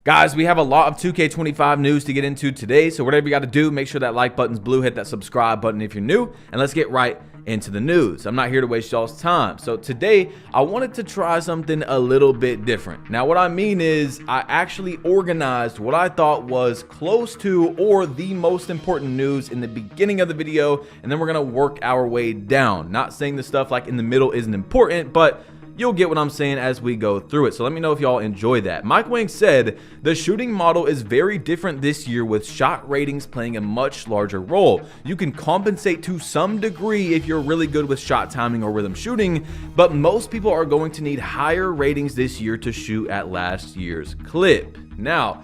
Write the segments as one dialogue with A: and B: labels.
A: Guys, we have a lot of 2K25 news to get into today, so whatever you got to do, make sure that like button's blue, hit that subscribe button if you're new, and let's get right into the news. I'm not here to waste y'all's time. So today, I wanted to try something a little bit different. Now, what I mean is I actually organized what I thought was close to or the most important news in the beginning of the video, and then we're going to work our way down. Not saying the stuff like in the middle isn't important, but you'll get what I'm saying as we go through it. So let me know if y'all enjoy that. Mike Wang said the shooting model is very different this year with shot ratings playing a much larger role. You can compensate to some degree if you're really good with shot timing or rhythm shooting, but most people are going to need higher ratings this year to shoot at last year's clip. Now,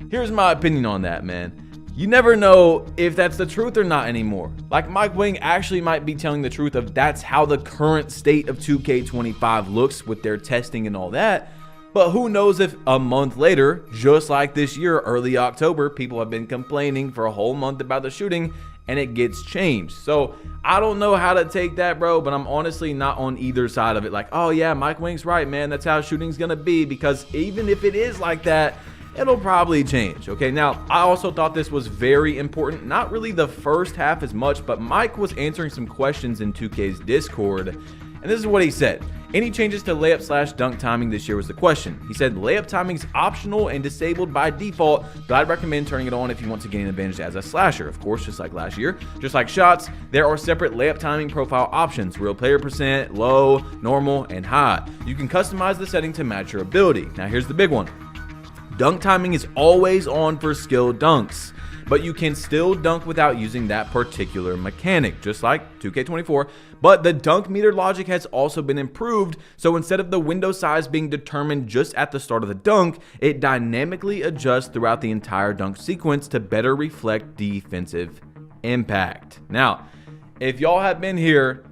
A: here's my opinion on that, man. You never know if that's the truth or not anymore. Like Mike Wang actually might be telling the truth of that's how the current state of 2K25 looks with their testing and all that. But who knows if a month later, just like this year, early October, people have been complaining for a whole month about the shooting and it gets changed. So I don't know how to take that, bro, but I'm honestly not on either side of it. Like, oh yeah, Mike Wang's right, man. That's how shooting's gonna be, because even if it is like that, it'll probably change. Okay, now I also thought this was very important, not really the first half as much, but Mike was answering some questions in 2K's Discord, and this is what he said. Any changes to layup / dunk timing this year was the question. He said layup timing is optional and disabled by default, but I'd recommend turning it on if you want to gain an advantage as a slasher. Of course, just like last year. Just like shots, there are separate layup timing profile options: real player percent, low, normal, and high. You can customize the setting to match your ability. Now here's the big one. Dunk timing is always on for skill dunks, but you can still dunk without using that particular mechanic, just like 2K24. But the dunk meter logic has also been improved, so instead of the window size being determined just at the start of the dunk, it dynamically adjusts throughout the entire dunk sequence to better reflect defensive impact. Now, if y'all have been here,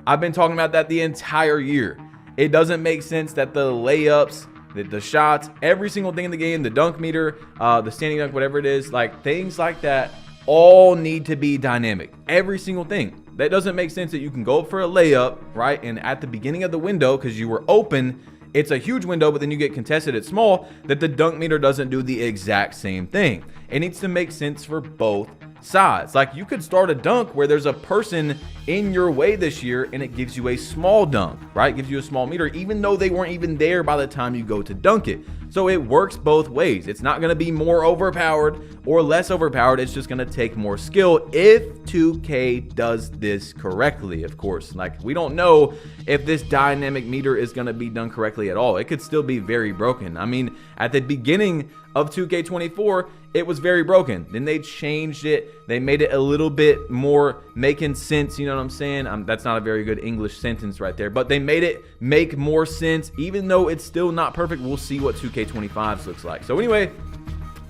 A: I've been talking about that the entire year. It doesn't make sense that the layups, the shots, every single thing in the game, the dunk meter, the standing dunk, whatever it is, like things like that all need to be dynamic. Every single thing. That doesn't make sense that you can go up for a layup, right? And at the beginning of the window, because you were open, it's a huge window, but then you get contested at small, that the dunk meter doesn't do the exact same thing. It needs to make sense for both sides. Like you could start a dunk where there's a person in your way this year and it gives you a small dunk, right? It gives you a small meter, even though they weren't even there by the time you go to dunk it. So it works both ways. It's not going to be more overpowered or less overpowered. It's just going to take more skill if 2K does this correctly, of course. Like, we don't know if this dynamic meter is going to be done correctly at all. It could still be very broken. I mean, at the beginning of 2K24, it was very broken. Then they changed it. They made it a little bit more making sense. You know what I'm saying? That's not a very good English sentence right there, but they made it make more sense. Even though it's still not perfect, we'll see what 2K25's looks like. So anyway,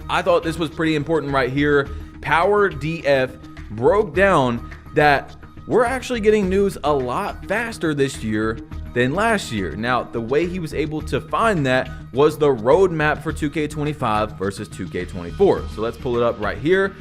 A: I thought this was pretty important right here. Power DF broke down that we're actually getting news a lot faster this year than last year. Now, the way he was able to find that was the roadmap for 2K25 versus 2K24. So let's pull it up right here.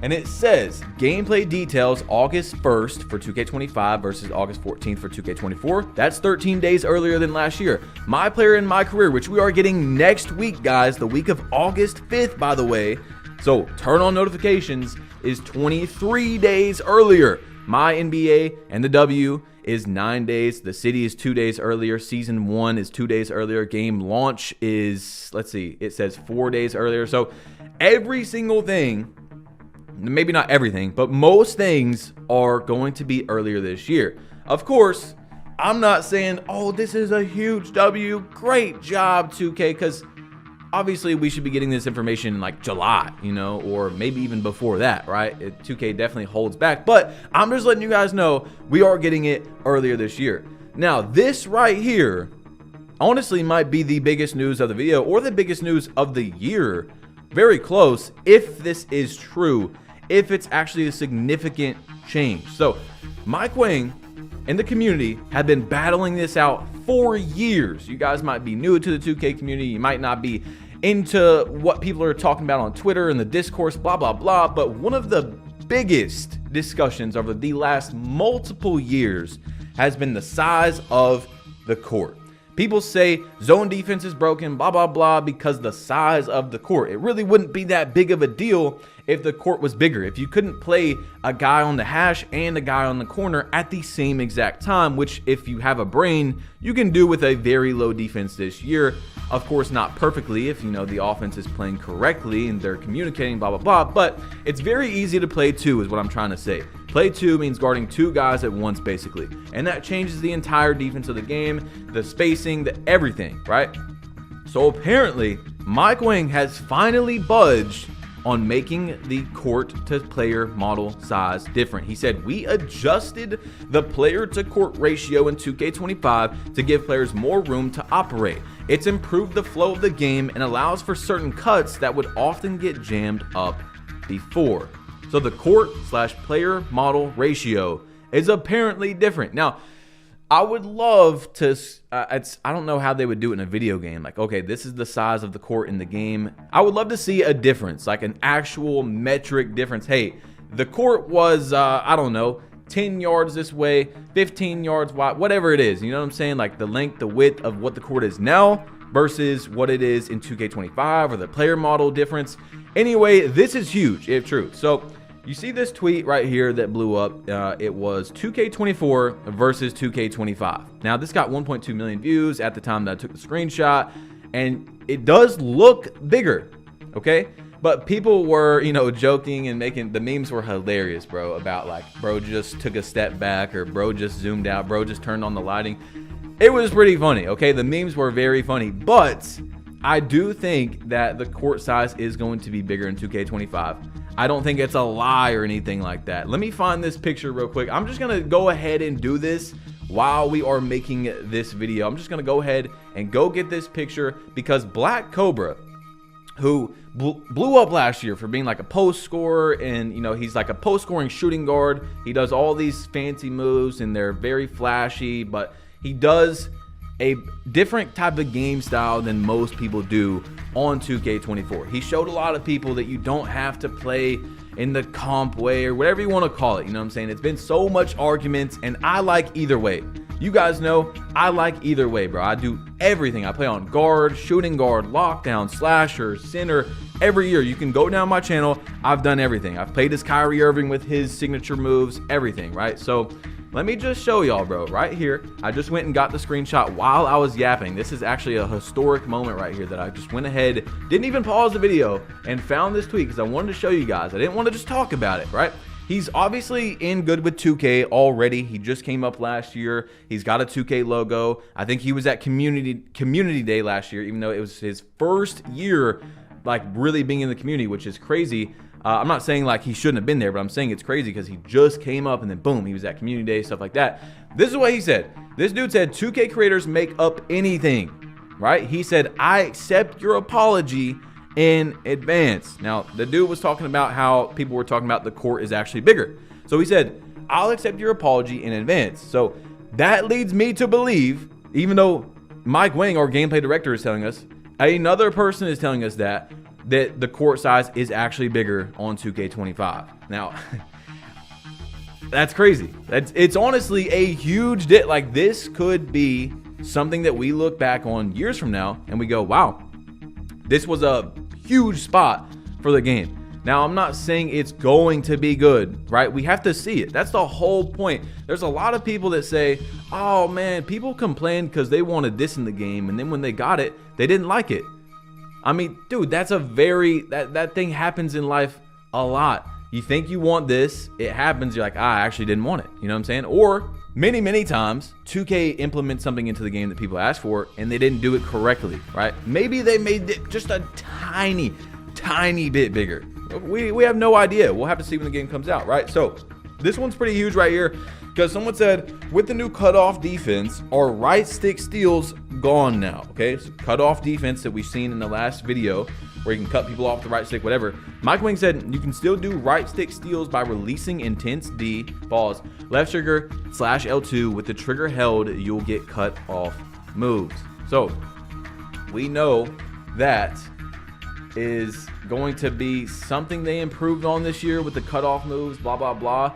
A: And it says gameplay details August 1st for 2K25 versus August 14th for 2K24. That's 13 days earlier than last year. My Player in My Career, which we are getting next week, guys, the week of August 5th, by the way. So turn on notifications, is 23 days earlier. My NBA and the W is 9 days. The City is 2 days earlier. Season 1 is 2 days earlier. Game launch is, let's see, it says 4 days earlier. So every single thing, maybe not everything, but most things are going to be earlier this year. Of course, I'm not saying, oh, this is a huge W. Great job, 2K, because obviously we should be getting this information in like July, you know, or maybe even before that, right? 2K definitely holds back, but I'm just letting you guys know we are getting it earlier this year. Now, this right here honestly might be the biggest news of the video or the biggest news of the year. Very close if this is true, if it's actually a significant change. So Mike Wang and the community have been battling this out for years. You guys might be new to the 2K community. You might not be into what people are talking about on Twitter and the discourse, blah, blah, blah. But one of the biggest discussions over the last multiple years has been the size of the court. People say zone defense is broken, blah, blah, blah, because the size of the court. It really wouldn't be that big of a deal if the court was bigger. If you couldn't play a guy on the hash and a guy on the corner at the same exact time, which if you have a brain, you can do with a very low defense this year. Of course, not perfectly if, you know, the offense is playing correctly and they're communicating, blah, blah, blah. But it's very easy to play two is what I'm trying to say. Play two means guarding two guys at once, basically. And that changes the entire defense of the game, the spacing, the everything, right? So apparently, Mike Wang has finally budged on making the court to player model size different. He said, we adjusted the player to court ratio in 2K25 to give players more room to operate. It's improved the flow of the game and allows for certain cuts that would often get jammed up before. So the court/player model ratio is apparently different. Now, I would love to, I don't know how they would do it in a video game. Like, okay, this is the size of the court in the game. I would love to see a difference, like an actual metric difference. Hey, the court was, I don't know, 10 yards this way, 15 yards wide, whatever it is. You know what I'm saying? Like the length, the width of what the court is now versus what it is in 2K25 or the player model difference. Anyway, this is huge if true. So you see this tweet right here that blew up. It was 2K24 versus 2K25. Now, this got 1.2 million views at the time that I took the screenshot, and it does look bigger, okay? But people were, you know, joking and making, the memes were hilarious, bro, about like, bro just took a step back, or bro just zoomed out, bro just turned on the lighting. It was pretty funny, okay? The memes were very funny, but I do think that the court size is going to be bigger in 2K25. I don't think it's a lie or anything like that. Let me find this picture real quick. I'm just gonna go ahead and do this while we are making this video. I'm just gonna go ahead and go get this picture because Black Cobra, who blew up last year for being like a post scorer, and you know, he's like a post scoring shooting guard. He does all these fancy moves and they're very flashy, but he does a different type of game style than most people do on 2K24. He showed a lot of people that you don't have to play in the comp way or whatever you want to call it. You know what I'm saying? It's been so much arguments, and I like either way. You guys know I like either way, bro. I do everything. I play on guard, shooting guard, lockdown, slasher, center. Every year, you can go down my channel. I've done everything. I've played as Kyrie Irving with his signature moves, everything, right? So let me just show y'all, bro, right here. I just went and got the screenshot while I was yapping. This is actually a historic moment right here that I just went ahead, didn't even pause the video, and found this tweet because I wanted to show you guys. I didn't want to just talk about it, right? He's obviously in good with 2K already. He just came up last year. He's got a 2K logo. I think he was at community day last year, even though it was his first year like really being in the community, which is crazy. I'm not saying like he shouldn't have been there, but I'm saying it's crazy because he just came up and then boom, he was at community day, stuff like that. This is what he said. This dude said 2K creators make up anything, right? He said, I accept your apology in advance. Now, the dude was talking about how people were talking about the court is actually bigger. So he said, I'll accept your apology in advance. So that leads me to believe, even though Mike Wang, our gameplay director, is telling us, another person is telling us that the court size is actually bigger on 2K25. Now, that's crazy. It's honestly a huge like this could be something that we look back on years from now and we go, wow, this was a huge spot for the game. Now, I'm not saying it's going to be good, right? We have to see it. That's the whole point. There's a lot of people that say, oh man, people complained because they wanted this in the game, and then when they got it, they didn't like it. I mean, dude, that's a very, that thing happens in life a lot. You think you want this, it happens, you're like, I actually didn't want it. You know what I'm saying? Or many times, 2K implements something into the game that people ask for, and they didn't do it correctly, right? Maybe they made it just a tiny bit bigger. We have no idea. We'll have to see when the game comes out, right? So this one's pretty huge right here because someone said, with the new cutoff defense, are right stick steals gone now? Okay, so cutoff defense that we've seen in the last video where you can cut people off the right stick, whatever. Mike Wang said you can still do right stick steals by releasing intense D, pause, left trigger /L2 with the trigger held, you'll get cut off moves. So we know that is going to be something they improved on this year with the cutoff moves, blah, blah, blah.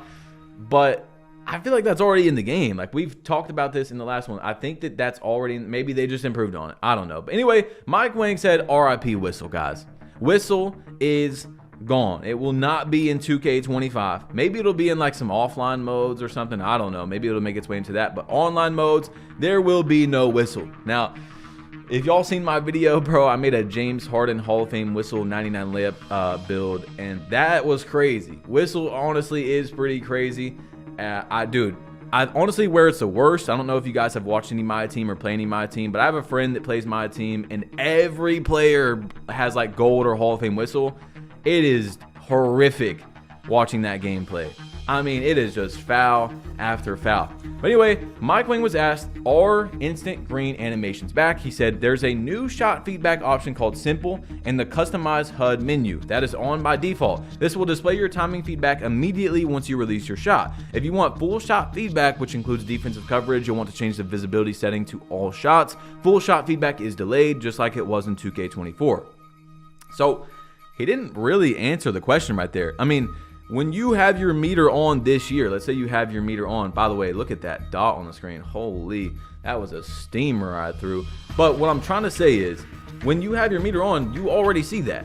A: But I feel like that's already in the game. Like, we've talked about this in the last one. I think that that's already, maybe they just improved on it. I don't know. But anyway, Mike Wang said RIP Whistle, guys. Whistle is gone. It will not be in 2K25. Maybe it'll be in like some offline modes or something. I don't know. Maybe it'll make its way into that. But online modes, there will be no Whistle. Now, if y'all seen my video, bro, I made a James Harden Hall of Fame Whistle 99 layup build, and that was crazy. Whistle honestly is pretty crazy. Dude, I honestly, where it's the worst, I don't know if you guys have watched any My Team or play any My Team, but I have a friend that plays My Team, and every player has like gold or Hall of Fame Whistle. It is horrific watching that gameplay. I mean, it is just foul after foul. But anyway, Mike Wang was asked, are instant green animations back? He said, there's a new shot feedback option called Simple in the customized HUD menu that is on by default. This will display your timing feedback immediately once you release your shot. If you want full shot feedback, which includes defensive coverage, you'll want to change the visibility setting to all shots. Full shot feedback is delayed, just like it was in 2K24. So he didn't really answer the question right there. I mean, when you have your meter on this year, let's say you have your meter on. By the way, look at that dot on the screen. Holy, that was a steamer I threw. But what I'm trying to say is, when you have your meter on, you already see that.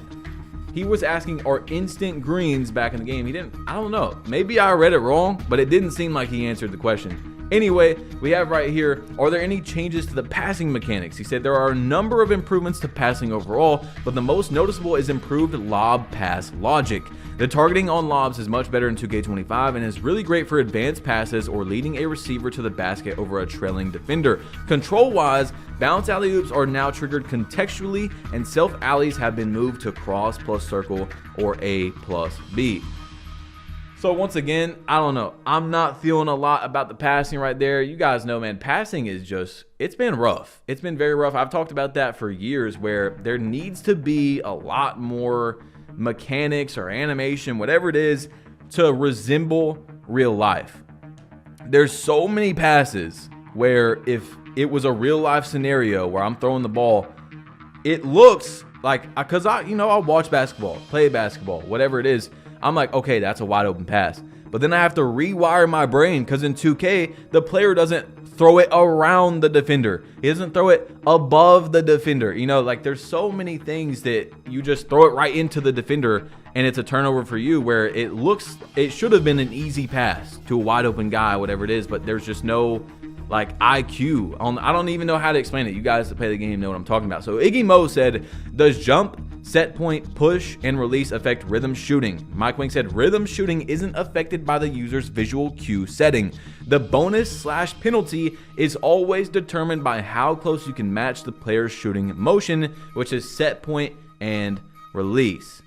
A: He was asking, are instant greens back in the game? He didn't, I don't know. Maybe I read it wrong, but it didn't seem like he answered the question. Anyway, we have right here, are there any changes to the passing mechanics? He said there are a number of improvements to passing overall, but the most noticeable is improved lob pass logic. The targeting on lobs is much better in 2K25 and is really great for advanced passes or leading a receiver to the basket over a trailing defender. Control-wise, bounce alley-oops are now triggered contextually, and self-alleys have been moved to cross plus circle or A plus B. So once again, I don't know. I'm not feeling a lot about the passing right there. You guys know, man, passing is just, it's been rough. It's been very rough. I've talked about that for years, where there needs to be a lot more mechanics or animation, whatever it is, to resemble real life. There's so many passes where if it was a real life scenario where I'm throwing the ball, it looks like, because I watch basketball, play basketball, whatever it is. I'm like, okay, that's a wide open pass. But then I have to rewire my brain, because in 2K, the player doesn't throw it around the defender. He doesn't throw it above the defender. You know, like, there's so many things that you just throw it right into the defender and it's a turnover for you, where it should have been an easy pass to a wide open guy, whatever it is, but there's just no like IQ on. I don't even know how to explain it. You guys that play the game know what I'm talking about. So Iggy Mo said, does jump, set point, push, and release affect rhythm shooting? Mike Wang said rhythm shooting isn't affected by the user's visual cue setting. The bonus/penalty is always determined by how close you can match the player's shooting motion, which is set point and release.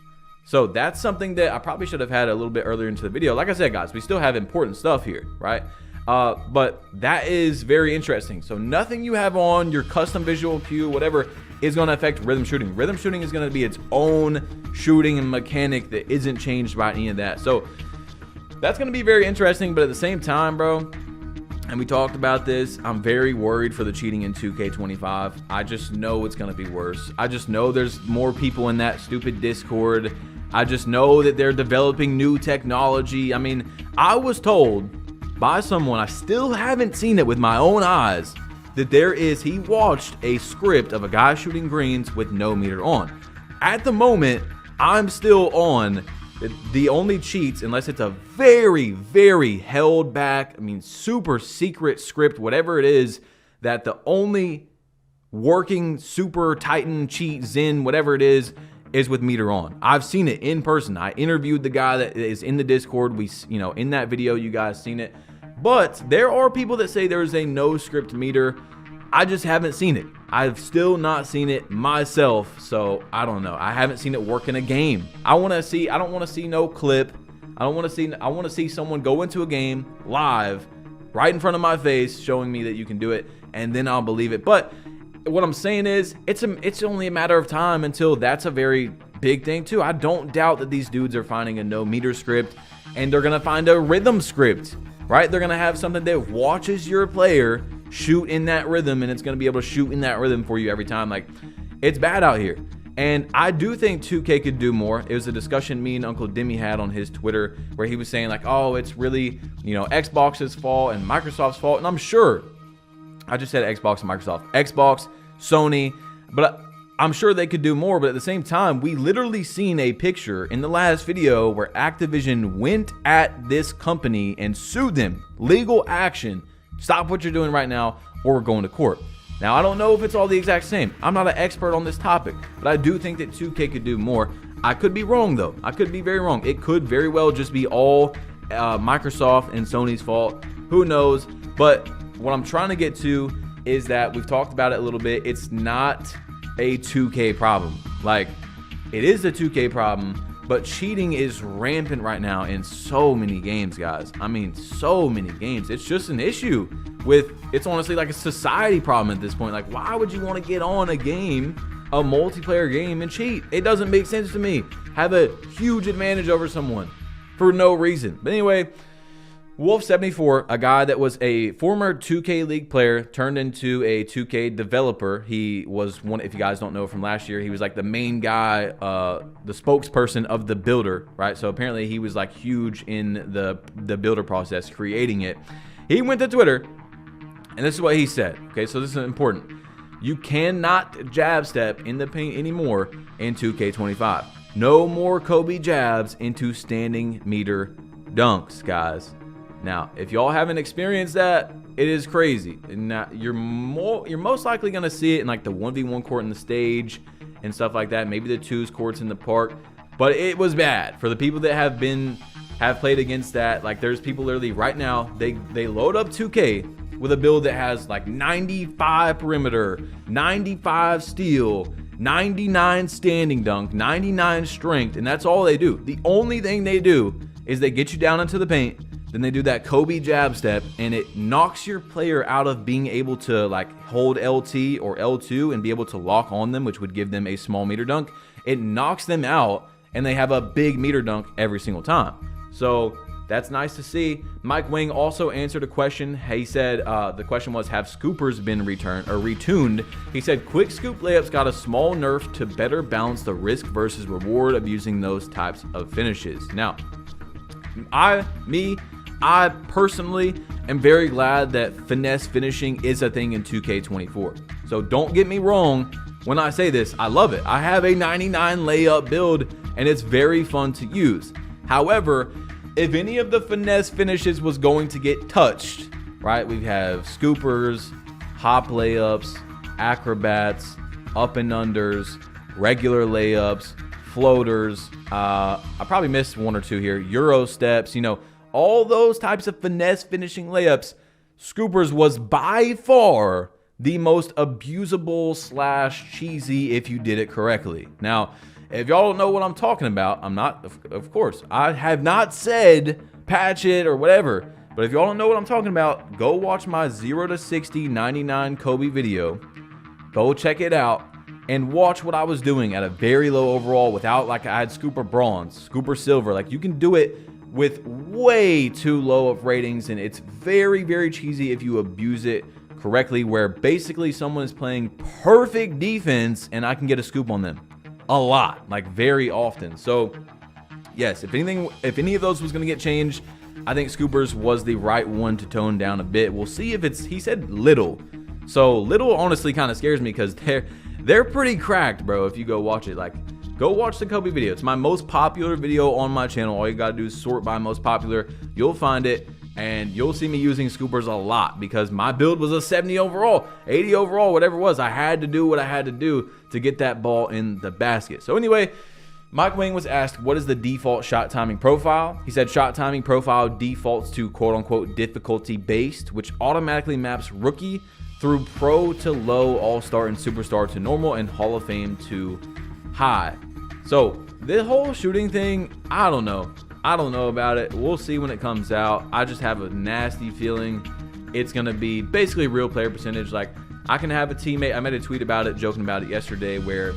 A: So that's something that I probably should have had a little bit earlier into the video. Like I said, guys, we still have important stuff here, right? But that is very interesting. So nothing you have on your custom visual cue, whatever, is going to affect rhythm shooting. Rhythm shooting is going to be its own shooting and mechanic that isn't changed by any of that. So that's going to be very interesting. But at the same time, bro, and we talked about this, I'm very worried for the cheating in 2K25. I just know it's going to be worse. I just know there's more people in that stupid Discord. I just know that they're developing new technology. I mean, I was told by someone, I still haven't seen it with my own eyes, that he watched a script of a guy shooting greens with no meter on. At the moment, I'm still on the only cheats, unless it's a very, very held back, I mean, super secret script, whatever it is, that the only working super titan cheat Zen, whatever it is with meter on. I've seen it in person. I interviewed the guy that is in the Discord. In that video, you guys seen it. But there are people that say there's a no script meter. I just haven't seen it. I've still not seen it myself, so I don't know. I haven't seen it work in a game. I don't want to see no clip. I want to see someone go into a game live right in front of my face showing me that you can do it, and then I'll believe it. But what I'm saying is, it's only a matter of time until that's a very big thing too. I don't doubt that these dudes are finding a no meter script, and they're gonna find a rhythm script, right? They're gonna have something that watches your player shoot in that rhythm, and it's gonna be able to shoot in that rhythm for you every time. Like, it's bad out here. And I do think 2K could do more. It was a discussion me and Uncle Demi had on his Twitter where he was saying like, oh, it's really, Xbox's fault and Microsoft's fault. And I'm sure, I just said Xbox and Microsoft, Xbox, Sony, but I'm sure they could do more. But at the same time, we literally seen a picture in the last video where Activision went at this company and sued them. Legal action. Stop what you're doing right now or we're going to court. Now, I don't know if it's all the exact same. I'm not an expert on this topic, but I do think that 2K could do more. I could be wrong, though. I could be very wrong. It could very well just be all Microsoft and Sony's fault. Who knows? But what I'm trying to get to is that we've talked about it a little bit. It's not a 2K problem. Like, it is a 2K problem, but cheating is rampant right now in so many games, guys. I mean, so many games. It's just an issue it's honestly like a society problem at this point. Like, why would you want to get on a game, a multiplayer game, and cheat? It doesn't make sense to me. Have a huge advantage over someone for no reason. But anyway, Wolf74, a guy that was a former 2K League player, turned into a 2K developer. He was one, if you guys don't know from last year, he was like the main guy, the spokesperson of the builder, right? So apparently he was like huge in the builder process, creating it. He went to Twitter, and this is what he said. Okay, so this is important. You cannot jab step in the paint anymore in 2K25. No more Kobe jabs into standing meter dunks, guys. Now, if y'all haven't experienced that, it is crazy. And now you're most likely gonna see it in like the 1v1 court in the stage and stuff like that. Maybe the 2s courts in the park. But it was bad for the people that have played against that. Like, there's people literally right now, they load up 2K with a build that has like 95 perimeter, 95 steal, 99 standing dunk, 99 strength, and that's all they do. The only thing they do is they get you down into the paint, then they do that Kobe jab step, and it knocks your player out of being able to like hold LT or L2 and be able to lock on them, which would give them a small meter dunk. It knocks them out, and they have a big meter dunk every single time. So that's nice to see. Mike Wing also answered a question. He said the question was, have scoopers been retuned? He said quick scoop layups got a small nerf to better balance the risk versus reward of using those types of finishes. Now, I personally am very glad that finesse finishing is a thing in 2K24. So don't get me wrong when I say this. I love it. I have a 99 layup build, and it's very fun to use. However, if any of the finesse finishes was going to get touched, right? We have scoopers, hop layups, acrobats, up and unders, regular layups, floaters. I probably missed one or two here. Euro steps, all those types of finesse finishing layups. Scoopers was by far the most abusable / cheesy if you did it correctly. Now, if y'all don't know what I'm talking about, of course, I have not said patch it or whatever. But if y'all don't know what I'm talking about, go watch my 0 to 60 99 Kobe video. Go check it out and watch what I was doing at a very low overall without, like, I had scooper bronze, scooper silver. Like, you can do it with way too low of ratings, and it's very, very cheesy if you abuse it correctly, where basically someone is playing perfect defense and I can get a scoop on them. A lot, like very often. So yes, if any of those was going to get changed, I think scoopers was the right one to tone down a bit. We'll see if he said little. So little honestly kind of scares me because they're pretty cracked, bro. If you go watch it, like, go watch the Kobe video. It's my most popular video on my channel. All you got to do is sort by most popular. You'll find it. And you'll see me using scoopers a lot because my build was a 70 overall, 80 overall, whatever it was. I had to do what I had to do to get that ball in the basket. So anyway, Mike Wing was asked, what is the default shot timing profile? He said shot timing profile defaults to quote unquote difficulty based, which automatically maps rookie through pro to low, all-star and superstar to normal, and Hall of Fame to high. So the whole shooting thing, I don't know about it. We'll see when it comes out. I just have a nasty feeling it's going to be basically real player percentage. Like, I can have a teammate. I made a tweet about it, joking about it yesterday, where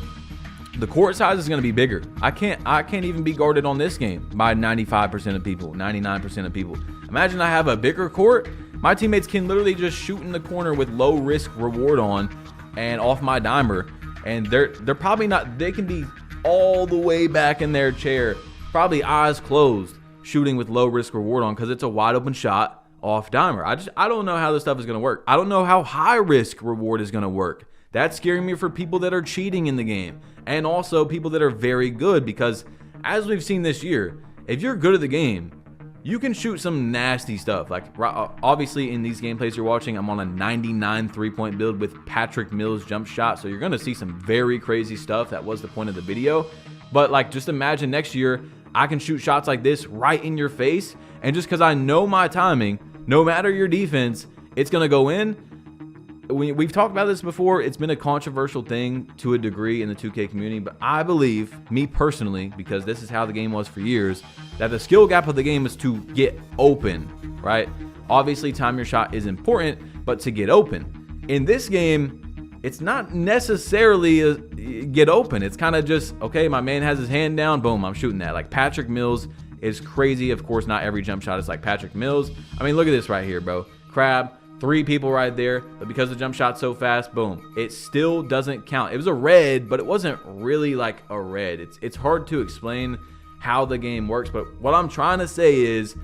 A: the court size is going to be bigger. I can't even be guarded on this game by 95% of people, 99% of people. Imagine I have a bigger court. My teammates can literally just shoot in the corner with low risk reward on and off my dimer and they're probably not, they can be all the way back in their chair, probably eyes closed, shooting with low risk reward on, because it's a wide open shot off dimer. I don't know how this stuff is going to work. I don't know how high risk reward is going to work. That's scaring me for people that are cheating in the game, and also people that are very good, because as we've seen this year, if you're good at the game, you can shoot some nasty stuff. Like, obviously in these gameplays you're watching, I'm on a 99 3-point build with Patrick Mills jump shot, so you're gonna see some very crazy stuff. That was the point of the video. But like, just imagine next year I can shoot shots like this right in your face, and just because I know my timing, no matter your defense, it's gonna go in. We've talked about this before. It's been a controversial thing to a degree in the 2K community, but I believe, me personally, because this is how the game was for years, that the skill gap of the game is to get open, right? Obviously, time your shot is important, but to get open. In this game, it's not necessarily a get open. It's kind of just, okay, my man has his hand down, boom, I'm shooting that. Like, Patrick Mills is crazy. Of course, not every jump shot is like Patrick Mills. I mean, look at this right here, bro. Crab. 3 people right there, but because the jump shot's so fast, boom, it still doesn't count. It was a red, but it wasn't really like a red. It's hard to explain how the game works, but what I'm trying to say is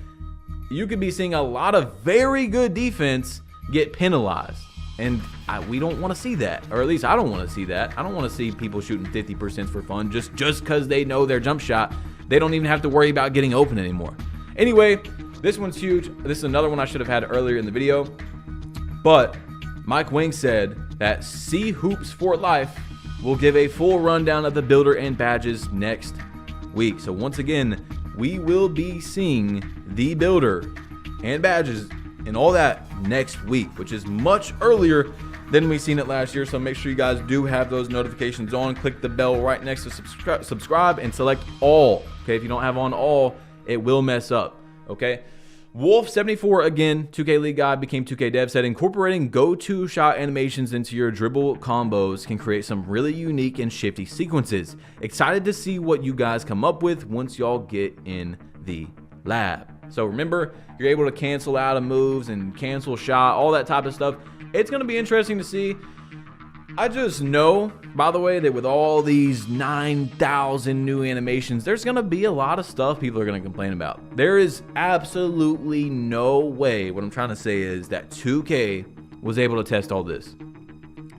A: you could be seeing a lot of very good defense get penalized, and we don't want to see that, or at least I don't want to see that. I don't want to see people shooting 50% for fun just because they know their jump shot. They don't even have to worry about getting open anymore. Anyway, this one's huge. This is another one I should have had earlier in the video. But Mike Wang said that C Hoops for Life will give a full rundown of the builder and badges next week. So once again, we will be seeing the builder and badges and all that next week, which is much earlier than we've seen it last year. So make sure you guys do have those notifications on. Click the bell right next to subscribe and select all. Okay, if you don't have on all, it will mess up. Okay. Wolf74 again, 2K League guy, became 2K Dev, said incorporating go-to shot animations into your dribble combos can create some really unique and shifty sequences. Excited to see what you guys come up with once y'all get in the lab. So remember, you're able to cancel out of moves and cancel shot, all that type of stuff. It's going to be interesting to see. I just know, by the way, that with all these 9,000 new animations, there's going to be a lot of stuff people are going to complain about. There is absolutely no way, what I'm trying to say is that 2K was able to test all this.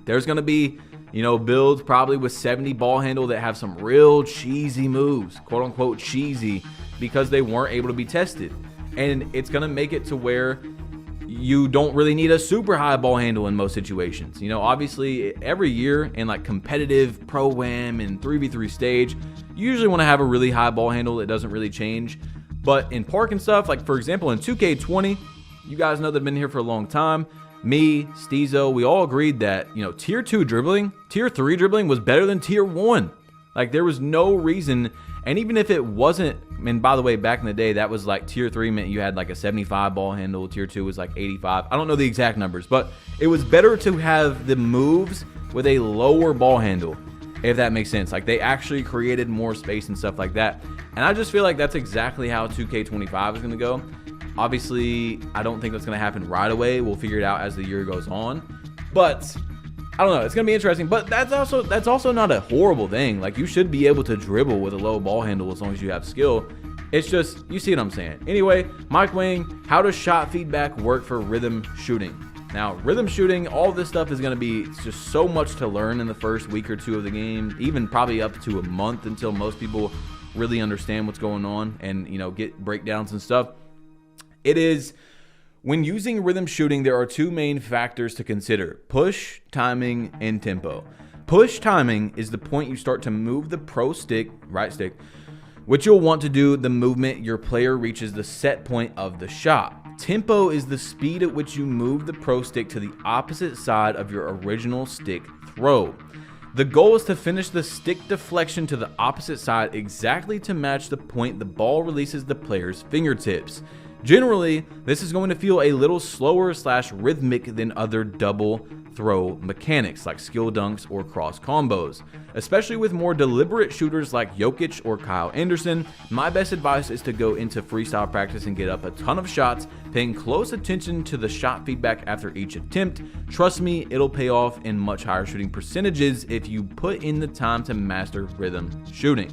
A: There's going to be, you know, builds probably with 70 ball handle that have some real cheesy moves, quote unquote cheesy, because they weren't able to be tested. And it's going to make it to where you don't really need a super high ball handle in most situations. You know, obviously every year in like competitive pro-am and 3v3 stage, you usually want to have a really high ball handle. It doesn't really change. But in park and stuff, like for example, in 2K20, you guys know they've been here for a long time. Me, Steezo, we all agreed that, you know, tier 2 dribbling, tier 3 dribbling was better than tier 1. Like there was no reason. And even if it wasn't, and by the way, back in the day, that was like tier 3 meant you had like a 75 ball handle. Tier 2 was like 85. I don't know the exact numbers, but it was better to have the moves with a lower ball handle, if that makes sense. Like they actually created more space and stuff like that. And I just feel like that's exactly how 2K25 is going to go. Obviously, I don't think that's going to happen right away. We'll figure it out as the year goes on. But I don't know. It's going to be interesting, but that's also not a horrible thing. Like you should be able to dribble with a low ball handle as long as you have skill. It's just, you see what I'm saying. Anyway, Mike Wang, how does shot feedback work for rhythm shooting? Now, rhythm shooting, all this stuff is going to be just so much to learn in the first week or two of the game, even probably up to a month until most people really understand what's going on and, you know, get breakdowns and stuff. It is, when using rhythm shooting, there are two main factors to consider: push, timing, and tempo. Push timing is the point you start to move the pro stick, right stick, which you'll want to do the movement your player reaches the set point of the shot. Tempo is the speed at which you move the pro stick to the opposite side of your original stick throw. The goal is to finish the stick deflection to the opposite side exactly to match the point the ball releases the player's fingertips. Generally, this is going to feel a little slower / rhythmic than other double throw mechanics like skill dunks or cross combos. Especially with more deliberate shooters like Jokic or Kyle Anderson, my best advice is to go into freestyle practice and get up a ton of shots, paying close attention to the shot feedback after each attempt. Trust me, it'll pay off in much higher shooting percentages if you put in the time to master rhythm shooting.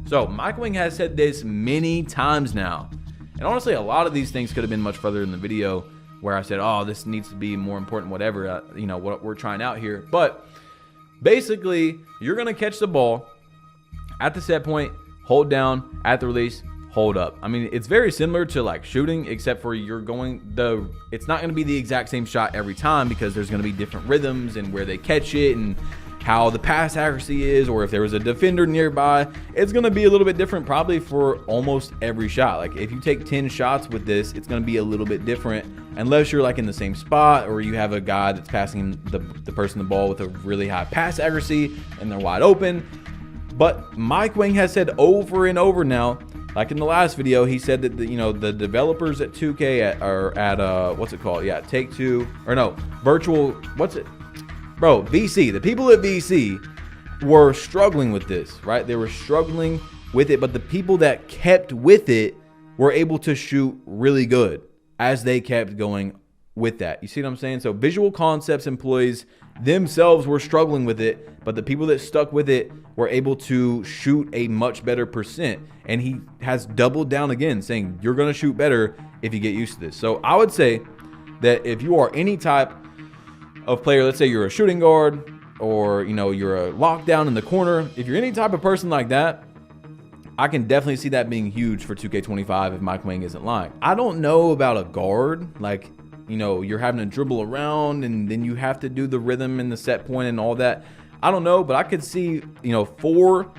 A: So Mike Wang has said this many times now, and honestly a lot of these things could have been much further in the video where I said, oh, this needs to be more important, whatever, what we're trying out here. But basically, you're going to catch the ball at the set point, hold down, at the release, hold up. I mean, it's very similar to like shooting, except for it's not going to be the exact same shot every time because there's going to be different rhythms and where they catch it and how the pass accuracy is, or if there was a defender nearby. It's going to be a little bit different probably for almost every shot. Like if you take 10 shots with this, it's going to be a little bit different unless you're like in the same spot or you have a guy that's passing the person the ball with a really high pass accuracy and they're wide open. But Mike Wang has said over and over now, like in the last video, he said that the developers at 2K are at what's it called? Yeah, Take-Two, or no, virtual, what's it? Bro, VC, the people at VC were struggling with this, right? They were struggling with it, but the people that kept with it were able to shoot really good as they kept going with that. You see what I'm saying? So Visual Concepts employees themselves were struggling with it, but the people that stuck with it were able to shoot a much better percent. And he has doubled down again, saying you're going to shoot better if you get used to this. So I would say that if you are any type of player, let's say you're a shooting guard or you're a lockdown in the corner, if you're any type of person like that, I can definitely see that being huge for 2K25 if Mike Wang isn't lying. I don't know about a guard, like you're having to dribble around and then you have to do the rhythm and the set point and all that. I don't know, but I could see 4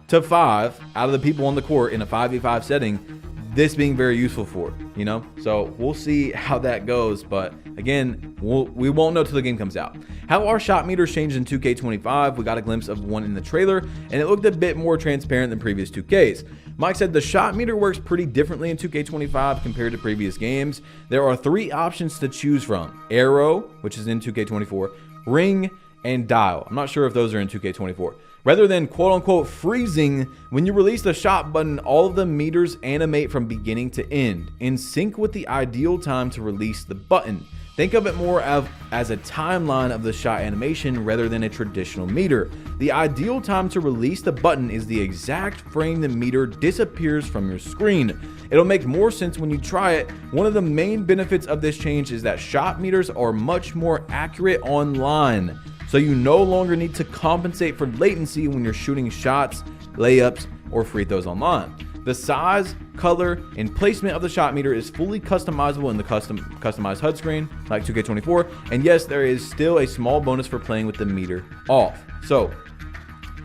A: to 5 out of the people on the court in a 5v5 setting, this being very useful for it, So we'll see how that goes. But again, we won't know till the game comes out. How are shot meters changed in 2K25? We got a glimpse of one in the trailer, and it looked a bit more transparent than previous 2Ks. Mike said the shot meter works pretty differently in 2K25 compared to previous games. There are 3 options to choose from: arrow, which is in 2K24, ring, and dial. I'm not sure if those are in 2K24. Rather than quote-unquote freezing, when you release the shot button, all of the meters animate from beginning to end, in sync with the ideal time to release the button. Think of it more as a timeline of the shot animation rather than a traditional meter. The ideal time to release the button is the exact frame the meter disappears from your screen. It'll make more sense when you try it. One of the main benefits of this change is that shot meters are much more accurate online. So you no longer need to compensate for latency when you're shooting shots, layups, or free throws online. The size, color, and placement of the shot meter is fully customizable in the customized HUD screen, like 2K24. And yes, there is still a small bonus for playing with the meter off. So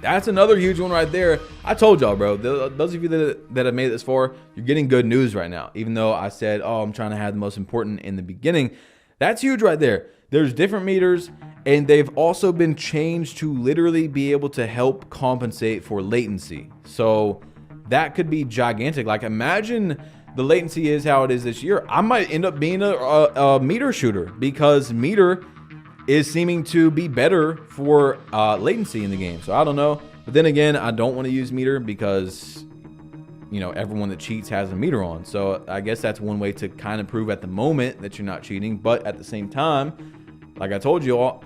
A: that's another huge one right there. I told y'all, bro, those of you that have made it this far, you're getting good news right now. Even though I said, oh, I'm trying to have the most important in the beginning. That's huge right there. There's different meters, and they've also been changed to literally be able to help compensate for latency. So that could be gigantic. Like imagine the latency is how it is this year. I might end up being a meter shooter because meter is seeming to be better for latency in the game. So I don't know. But then again, I don't want to use meter because everyone that cheats has a meter on. So I guess that's one way to kind of prove at the moment that you're not cheating. But at the same time, like I told y'all,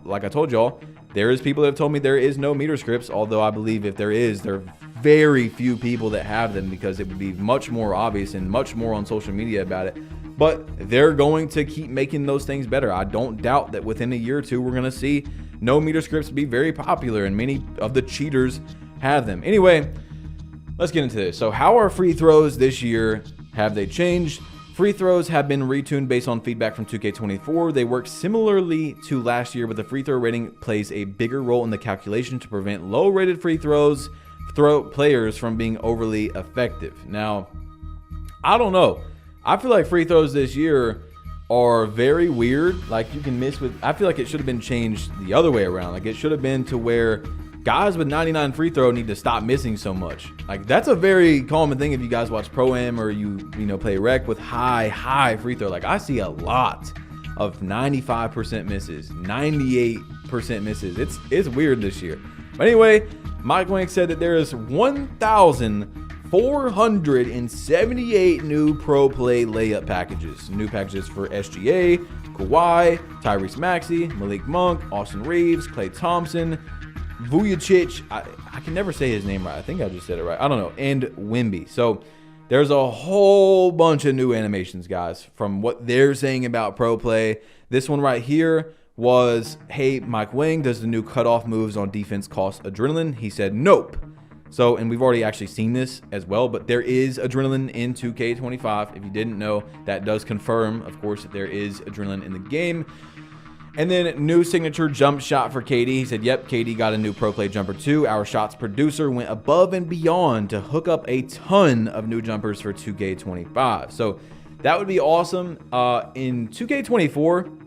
A: there is people that have told me there is no meter scripts. Although I believe if there is, there are very few people that have them because it would be much more obvious and much more on social media about it. But they're going to keep making those things better. I don't doubt that within a year or two, we're going to see no meter scripts be very popular, and many of the cheaters have them. Anyway, let's get into this. So how are free throws this year? Have they changed? Free throws have been retuned based on feedback from 2K24. They work similarly to last year, but the free throw rating plays a bigger role in the calculation to prevent low-rated free throws players from being overly effective. Now, I don't know. I feel like free throws this year are very weird. Like you can miss with, I feel like it should have been changed the other way around. Like it should have been to where guys with 99 free throw need to stop missing so much. Like, that's a very common thing if you guys watch Pro-Am or you know, play rec with high free throw. Like, I see a lot of 95% misses, 98% misses. It's weird this year. But anyway, Mike Wang said that there is 1,478 new Pro Play layup packages. New packages for SGA, Kawhi, Tyrese Maxey, Malik Monk, Austin Reeves, Klay Thompson, Vujacic, I can never say his name right. I think I just said it right. I don't know. And Wemby. So there's a whole bunch of new animations, guys, from what they're saying about Pro Play. This one right here was, hey, Mike Wang, does the new cutoff moves on defense cost adrenaline? He said, nope. So, and we've already actually seen this as well, but there is adrenaline in 2K25. If you didn't know, that does confirm, of course, that there is adrenaline in the game. And then new signature jump shot for KD. He said, yep, KD got a new Pro Play jumper too. Our shots producer went above and beyond to hook up a ton of new jumpers for 2K25. So that would be awesome. In 2K24,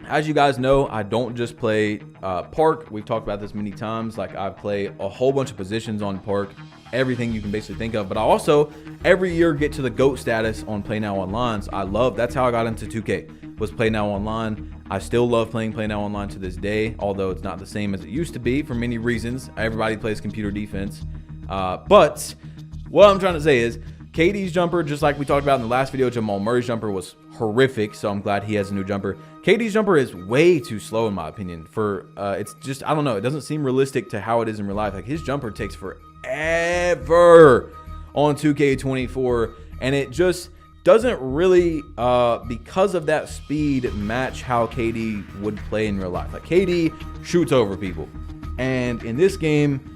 A: as you guys know, I don't just play Park. We've talked about this many times. Like, I play a whole bunch of positions on Park, everything you can basically think of. But I also, every year, get to the GOAT status on Play Now Online. So that's how I got into 2K, was Play Now Online. I still love playing Play Now Online to this day, although it's not the same as it used to be for many reasons. Everybody plays computer defense. But what I'm trying to say is, KD's jumper, just like we talked about in the last video, Jamal Murray's jumper was horrific, so I'm glad he has a new jumper. KD's jumper is way too slow, in my opinion. It's just, I don't know, it doesn't seem realistic to how it is in real life. Like, his jumper takes forever on 2K24, and it just doesn't really, because of that speed, match how KD would play in real life. Like, KD shoots over people, and in this game,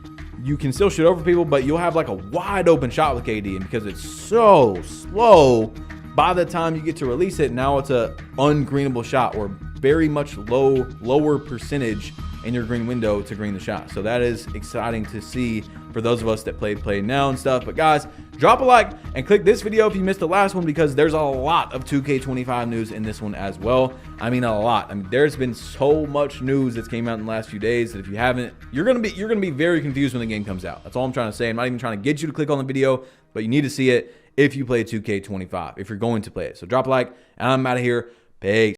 A: you can still shoot over people, but you'll have like a wide open shot with KD, and because it's so slow, by the time you get to release it, now it's a ungreenable shot, or very much lower percentage in your green window to green the shot. So that is exciting to see for those of us that play now and stuff. But guys, drop a like and click this video if you missed the last one, because there's a lot of 2K25 news in this one as well. I mean, a lot. I mean, there's been so much news that's came out in the last few days that if you haven't, you're gonna be very confused when the game comes out. That's all I'm trying to say. I'm not even trying to get you to click on the video, but you need to see it if you play 2K25, if you're going to play it. So drop a like, and I'm out of here. Peace.